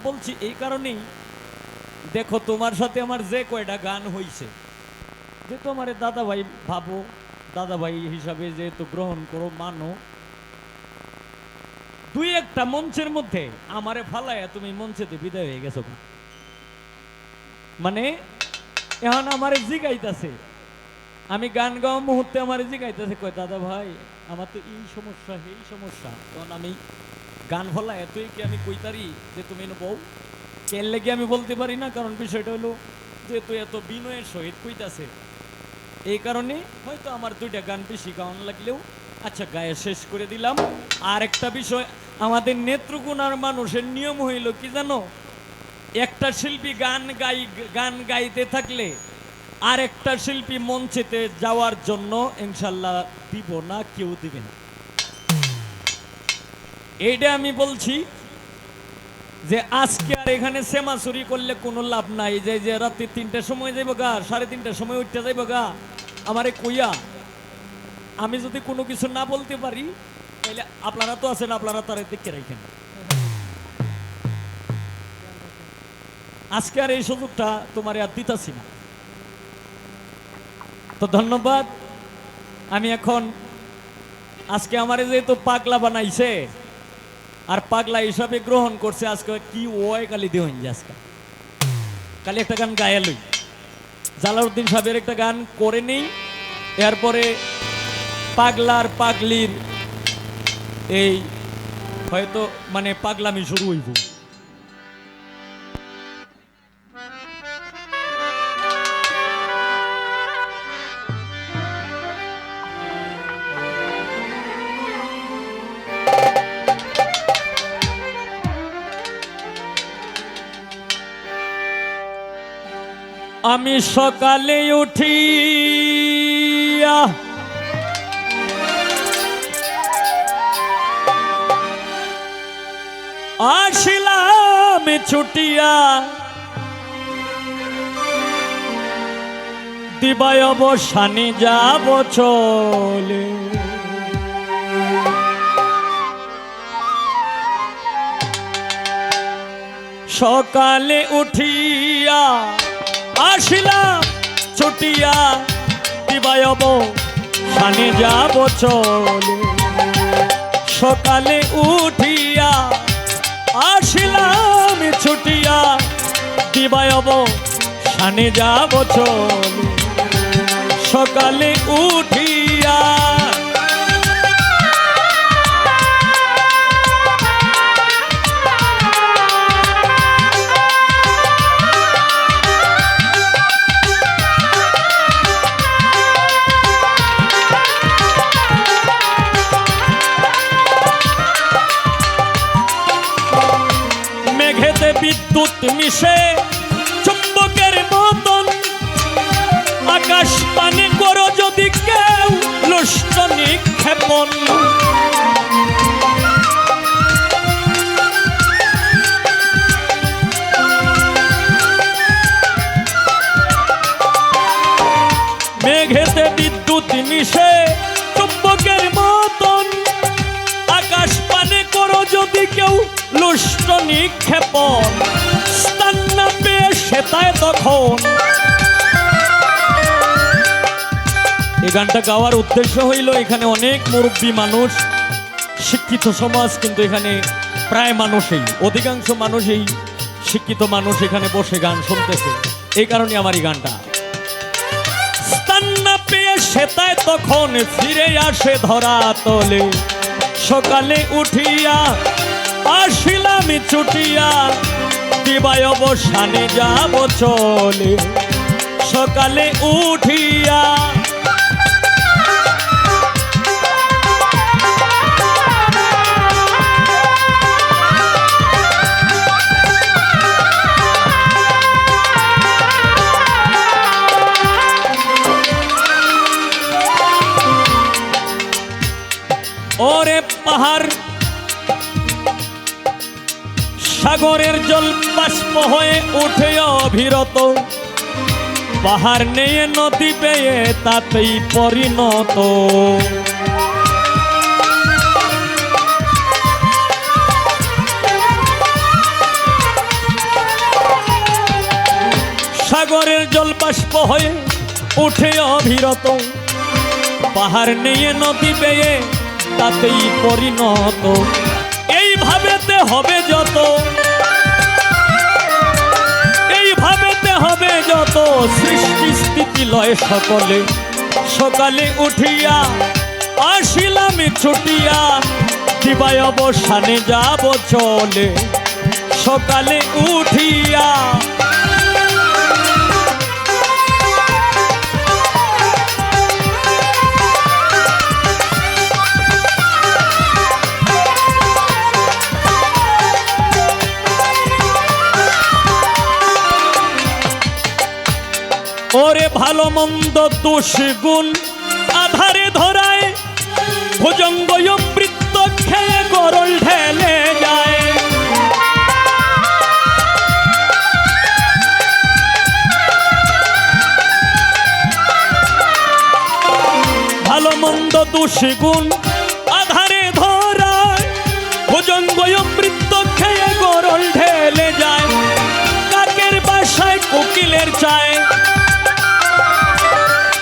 বলছি এই কারণেই, দেখো তোমার সাথে আমার যে কয়টা গান হইছে, যেহেতু আমার দাদা ভাই ভাবো, দাদা ভাই হিসাবে যেহেতু গ্রহণ করো, মানো, দুই একটা মঞ্চের মধ্যে আমারে ফালায় তুমি মঞ্চেতে বিদায় হয়ে গেছো। মানে এখন আমারে জিগাইতাছে, আমি গান গাওয়া মুহূর্তে আমারে জিগাইতাছে, কয় দাদা ভাই আমার তো এই সমস্যা এই সমস্যা, তখন আমি গান ফলা এতই কি আমি কইতারি যে তুমি বউ কেন লেগে আমি বলতে পারি না, কারণ বিষয়টা হলো যেহেতু এত বিনয়ের সহিত কইতাছে, এই কারণে হয়তো আমার দুইটা গান বেশি গান লাগলেও আচ্ছা গায়ে শেষ করে দিলাম। আর একটা বিষয়, আমাদের নেত্রকোনার মানুষের নিয়ম হইল কি জানো, একটা শিল্পী গান গাইতে থাকলে আর একটা শিল্পী মঞ্চেতে যাওয়ার জন্য ইনশাল্লাহ দিব না, কেউ দিবে না। এইটা আমি বলছি যে আজকে আর এখানে সেমাচুরি করলে কোনো লাভ নাই। যে রাত্রি 3টার সময় যাইব গা, 3:30টার সময় উঠতে যাইব গা, আমারে কইয়া আমি যদি কোনো কিছু না বলতে পারি, তাহলে আপনারা তো আছেন, আপনারা তারা দেখে রাখেন। আজকে আর এই সুযোগটা তোমার আর দিতাছি না। তো ধন্যবাদ। আমি এখন আজকে আমারে যেহেতু পাগলা বানাইছে আর পাগলা হিসাবে গ্রহণ করছে, আজকে কি ওয় কালি দিয়ে আজকে কালি একটা গান গায়ে লই, জালালউদ্দিন সাহেবের একটা গান করে নেই, এরপরে পাগলার পাগলির এই হয়তো মানে পাগলামি শুরু হইব। আমি সকালে উঠিয়া আসিলাম ছুটিয়া, দিবায় অবসানে যাব চলে, সকালে উঠিয়া আসিলাম ছুটিয়া, দিবায় অবসানে যাব চলে, সকালে উঠিয়া আসিলাম ছুটিয়া, দিবায় অবসানে যাব চলে, সকালে উঠিয়া। বিদ্যুৎ মিশে চুম্বকের মতন আকাশ পানে করো যদি কেউ লুষ্ট নিক্ষেপণ, মেঘেতে বিদ্যুৎ মিশে চুম্বকের মতন আকাশ পানে করো যদি কেউ লুষ্ট নিক্ষেপণ, স্থান না পেয়ে সেটায় তখন। এই গানটা গাওয়ার উদ্দেশ্য হইল, এখানে অনেক মুরব্বী মানুষ, শিক্ষিত সমাজ, কিন্তু এখানে প্রায় মানুষই, অধিকাংশ মানুষই শিক্ষিত মানুষ এখানে বসে গান শুনতেছে, এই কারণে আমার এই গানটা। স্থান না পেয়ে সেটায় তখন ফিরে আসে ধরা তলে, সকালে উঠিয়া আসিলাম ছুটিয়া, দিবায় অবসানে যাব চলে, সকালে উঠিয়া। ওরে পাহাড় সাগরের জল বাষ্প হয়ে উঠে অবিরত, পাহাড় নেয়ে নদী পেয়ে তাতেই পরিণত, সাগরের জল বাষ্প হয়ে উঠে অবিরত, পাহাড় নিয়ে নদী বেয়ে তাতেই পরিণত। এইভাবেতে হবে যত, এইভাবেতে হবে যত সৃষ্টি স্থিতি লয় সকলে। সকালে উঠিয়া আসিলাম ছুটিয়া, দিবায় অবসানে যাব চলে। সকালে উঠিয়া ওরে ভালো মন্দ দোষ গুণ আধারে ধরায়, ভুজঙ্গ বৃত্ত খেয়ে গরল ঢেলে যায়। ভালো মন্দ দোষ গুণ আধারে ধরায়, ভুজঙ্গ বৃত্ত খেয়ে গরল ঢেলে যায়। কাকের বাসায় কোকিলের চায়,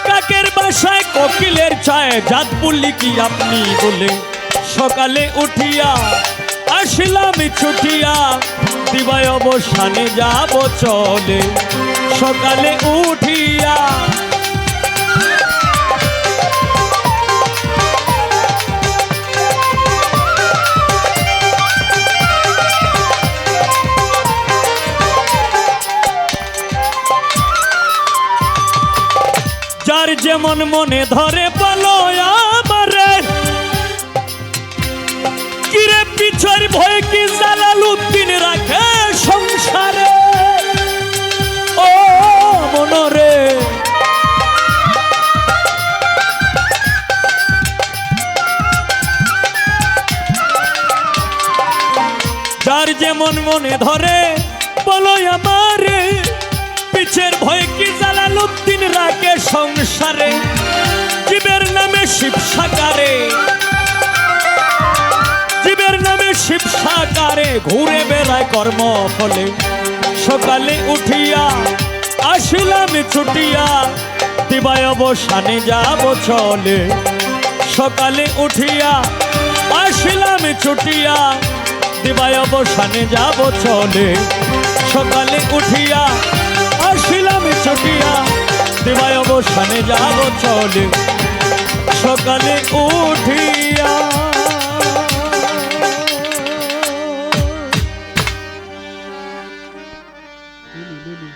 কাকের বাসায় কোকিলের চায়, জাত বললি কি আপনি বলে। সকালে উঠিয়া আসিলাম ছুটিয়া, দিবায় অবসানে যাব চলে। সকালে উঠিয়া যার যেমন মনে ধরে বলো আমারে, কিরে পিছর ভয় কি জালালউদ্দিন রাখে সংসারে। ও মনরে যার যেমন মনে ধরে বলো আমারে, পিছের ভয় কি জালালউদ্দিন রাখে সংসারে। জীবের নামে শিব সাকারে, জীবের নামে শিব সাকারে ঘুরে বেড়ায় কর্ম ফলে। সকালে উঠিয়া আসিলাম ছুটিয়া, দিবায় অবসানে যাব চলে। সকালে উঠিয়া আসিলাম ছুটিয়া, দিবায় অবসানে যাব চলে। সকালে উঠিয়া আসিলাম ছুটিয়া, দিবায় অবসানে যাব চলে। সকালে উঠিয়া লিলি